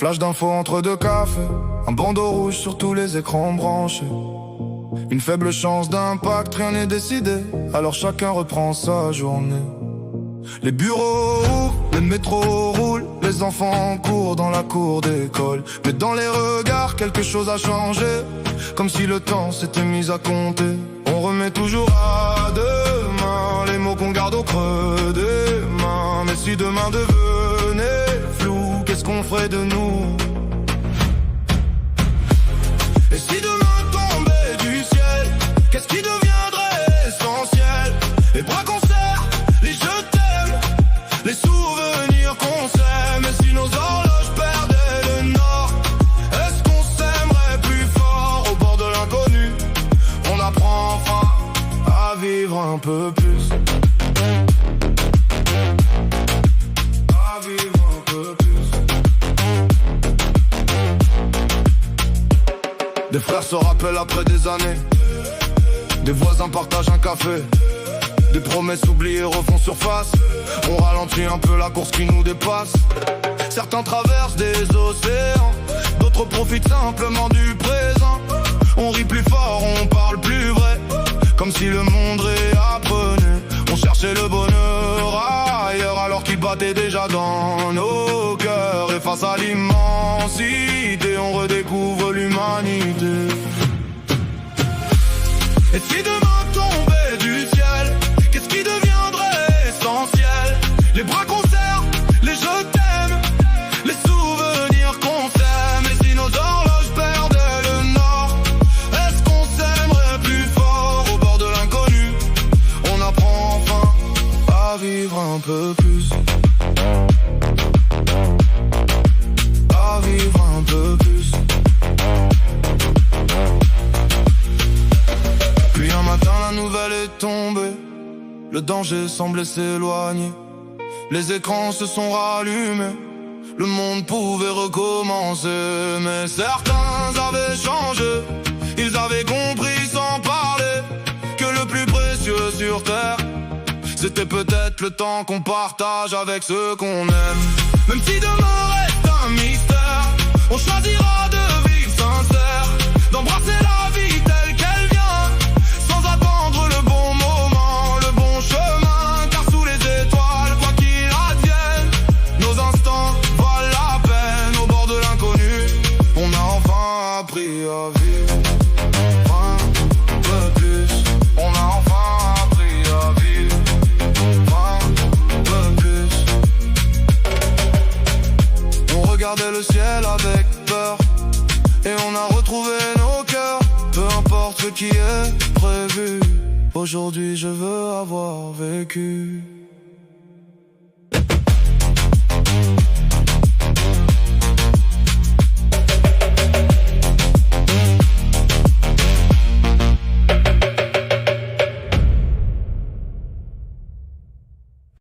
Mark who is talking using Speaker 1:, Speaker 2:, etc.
Speaker 1: flash d'infos entre deux cafés, un bandeau rouge sur tous les écrans branchés. Une faible chance d'impact, rien n'est décidé, alors chacun reprend sa journée. Les bureaux ouvrent, les métros roulent, les enfants courent dans la cour d'école. Mais dans les regards, quelque chose a changé, comme si le temps s'était mis à compter. On remet toujours à demain les mots qu'on garde au creux des mains. Mais si demain devenait flou, qu'est-ce qu'on ferait de nous? Et si demain tombait du ciel, qu'est-ce qui deviendrait essentiel? Les bras qu'on serre, les je t'aime, les souvenirs qu'on s'aime. Et si nos horloges perdaient le nord, est-ce qu'on s'aimerait plus fort? Au bord de l'inconnu, on apprend enfin à vivre un peu plus. À vivre un peu plus. Des frères se rappellent après des années, des voisins partagent un café, des promesses oubliées refont surface. On ralentit un peu la course qui nous dépasse. Certains traversent des océans, d'autres profitent simplement du présent. On rit plus fort, on parle plus vrai, comme si le monde réapprenait. On cherchait le bonheur ailleurs alors qu'il battait déjà dans nos cœurs. Et face à l'immensité, on redécouvre l'humanité. Et si demain tombait du ciel, qu'est-ce qui deviendrait essentiel? Les bras qu'on serre, les je t'aime, les souvenirs qu'on s'aime. Et si nos horloges perdaient le nord, est-ce qu'on s'aimerait plus fort? Au bord de l'inconnu, on apprend enfin à vivre un peu plus. À vivre un peu plus. Puis un matin la nouvelle est tombée, le danger semblait s'éloigner. Les écrans se sont rallumés, le monde pouvait recommencer. Mais certains avaient changé, ils avaient compris sans parler que le plus précieux sur terre, c'était peut-être le temps qu'on partage avec ceux qu'on aime. Même si demain reste un mystère, on choisira de vivre sincère, d'embrasser la vie telle qu'elle vient, sans attendre le bon moment, le bon chemin. Car sous les étoiles, quoi qu'il advienne, nos instants valent la peine. Au bord de l'inconnu, on a enfin appris à vivre un peu plus. On a enfin appris à vivre un peu plus. On regardait le ciel avec peur et on a retrouvé nos cœurs. Peu importe ce qui est prévu, aujourd'hui je veux avoir vécu.